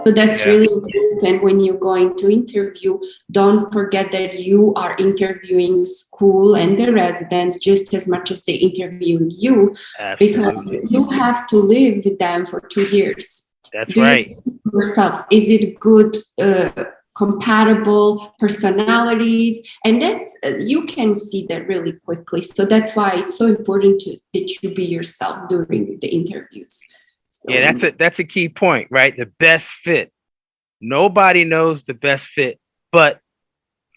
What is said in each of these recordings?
So that's really important when you're going to interview. Don't forget that you are interviewing school and the residents just as much as they interviewing you. Absolutely. Because you have to live with them for 2 years. That's right. You see yourself, is it good, compatible personalities? And that's you can see that really quickly. So that's why it's so important that you be yourself during the interviews. So, yeah, that's a key point, right? The best fit. Nobody knows the best fit but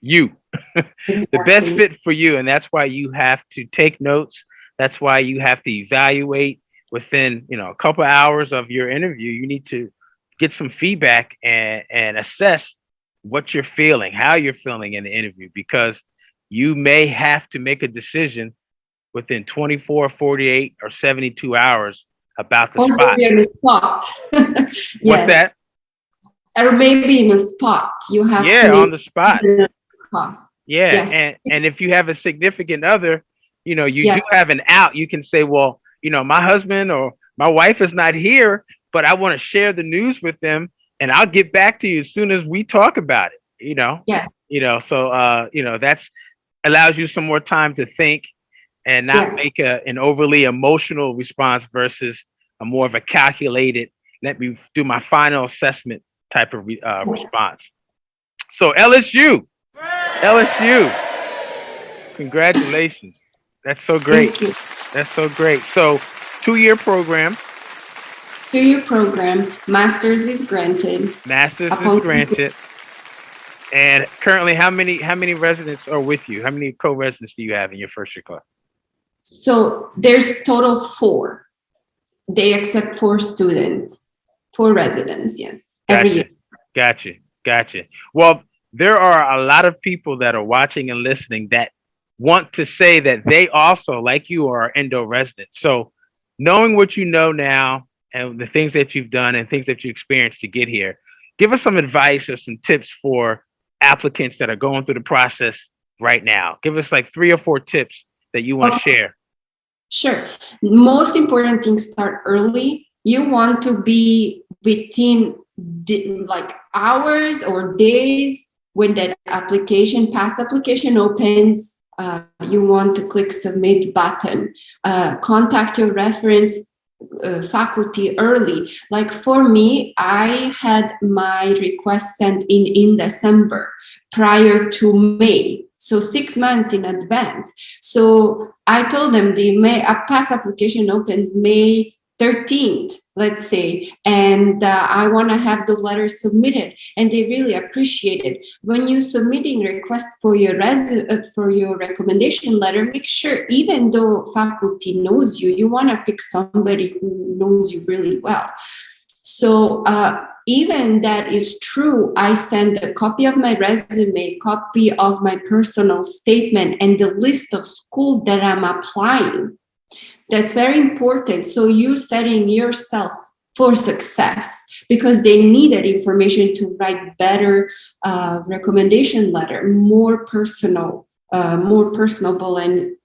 you. exactly. The best fit for you, and that's why you have to take notes. That's why you have to evaluate within, a couple hours of your interview. You need to get some feedback and assess what you're feeling, how you're feeling in the interview, because you may have to make a decision within 24, 48, or 72 hours about the spot. In a spot. Yes. What's that? Or maybe in a spot. You have to on the spot. Yeah. Yes. And if you have a significant other, you do have an out. You can say, well, my husband or my wife is not here, but I want to share the news with them, and I'll get back to you as soon as we talk about it, Yeah. So that's allows you some more time to think and not make an overly emotional response versus a more of a calculated, let me do my final assessment type of response. So LSU, congratulations. That's so great. Thank you. That's so great. So 2-year program. 2-year program. Master's is granted. And currently, how many residents are with you? How many co-residents do you have in your first year class? So there's total 4. They accept 4 students, 4 residents, yes, every year. Gotcha. Well, there are a lot of people that are watching and listening that want to say that they also, like you, are endo residents. So knowing what you know now and the things that you've done and things that you experienced to get here, give us some advice or some tips for applicants that are going through the process right now. Give us like 3 or 4 tips that you want to share. Sure. Most important thing, start early. You want to be within like hours or days when that pass application opens. You want to click submit button. Contact your reference faculty early. Like for me, I had my request sent in December prior to May. So 6 months in advance. So I told them a pass application opens May 13th, let's say, and I want to have those letters submitted, and they really appreciate it. When you're submitting request for your recommendation letter, make sure, even though faculty knows you, you want to pick somebody who knows you really well. So even that is true, I send a copy of my resume, copy of my personal statement, and the list of schools that I'm applying. That's very important. So you're setting yourself for success because they need that information to write better recommendation letter, more personal, more personable and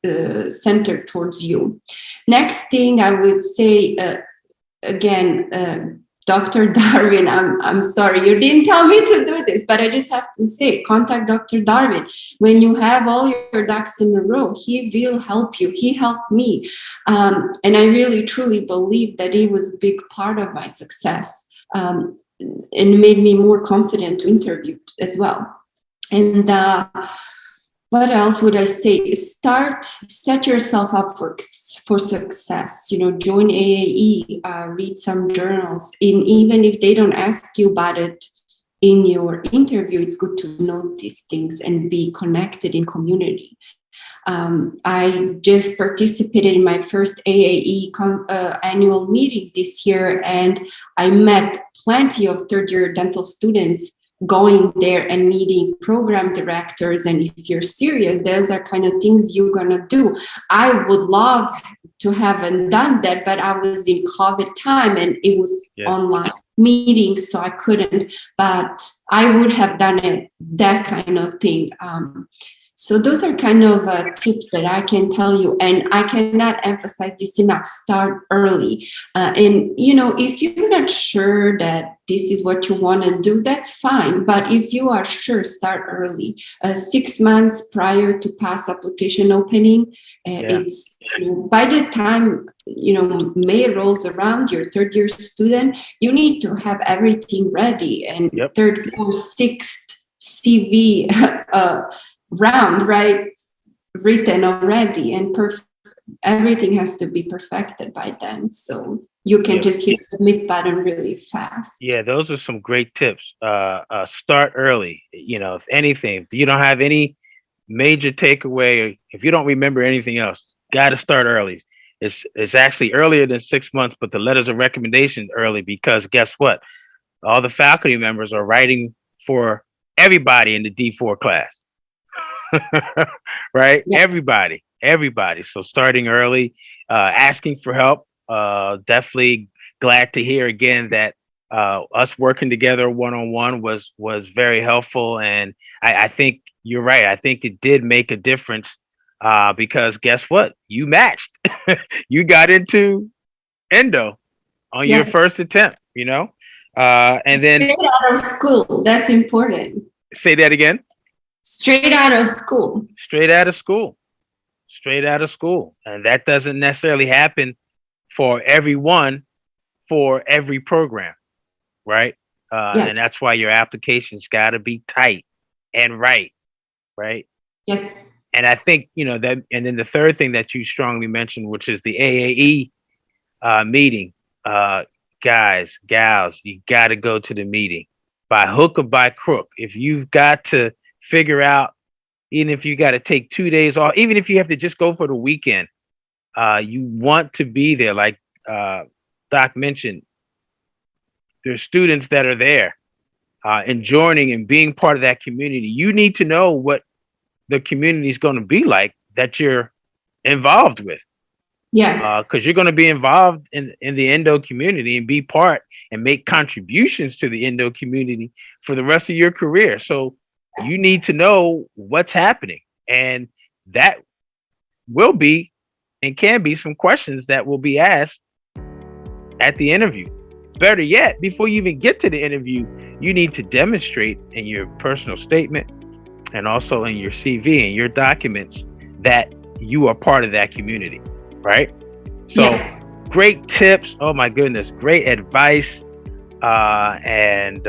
centered towards you. Next thing I would say, again, Dr. Darwin, I'm sorry, you didn't tell me to do this, but I just have to say, contact Dr. Darwin. When you have all your ducks in a row, he will help you. He helped me. And I really, truly believe that he was a big part of my success and made me more confident to interview as well. And what else would I say? Set yourself up for success. Join AAE, read some journals. Even if they don't ask you about it in your interview, it's good to know these things and be connected in community. I just participated in my first AAE annual meeting this year, and I met plenty of third-year dental students going there and meeting program directors. And if you're serious, those are kind of things you're gonna do. I would love to haven't done that, but I was in COVID time and it was online meetings, so I couldn't, but I would have done it, that kind of thing. So those are kind of tips that I can tell you, and I cannot emphasize this enough. Start early, and if you're not sure that this is what you want to do, that's fine. But if you are sure, start early. 6 months prior to past application opening, it's by the time May rolls around, your third year student, you need to have everything ready, and third, fourth, sixth CV round, right, written already, and everything has to be perfected by then, so you can just hit the submit button really fast. Those are some great tips. Start early. If anything, if you don't have any major takeaway, or if you don't remember anything else, got to start early. It's actually earlier than 6 months, but the letters of recommendation early, because guess what, all the faculty members are writing for everybody in the D4 class. Right? Everybody. So starting early, asking for help. Definitely glad to hear again that us working together one-on-one was very helpful. And I think you're right. I think it did make a difference, because guess what? You matched. You got into endo on your first attempt, and then straight out of school. That's important. Say that again. Straight out of school. Straight out of school. And that doesn't necessarily happen for everyone, for every program, right? And that's why your application's got to be tight and right? Yes. And I think, that, and then the third thing that you strongly mentioned, which is the AAE meeting. Guys, gals, you got to go to the meeting by hook or by crook. If you've got to figure out, even if you got to take 2 days off, even if you have to just go for the weekend, you want to be there. Like Doc mentioned, there's students that are there and joining and being part of that community. You need to know what the community is going to be like that you're involved with. Yes. Because you're going to be involved in the endo community and be part and make contributions to the endo community for the rest of your career. So you need to know what's happening, and that will be and can be some questions that will be asked at the interview. Better yet, before you even get to the interview, you need to demonstrate in your personal statement and also in your CV and your documents that you are part of that community, right? So great tips. Oh my goodness, great advice. And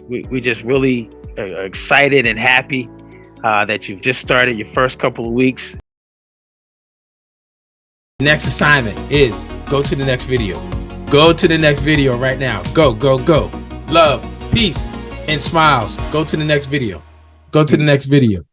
we just really are excited and happy that you've just started your first couple of weeks. Next assignment is go to the next video. Go to the next video right now. Go, go, go. Love, peace, and smiles. Go to the next video. Go to the next video.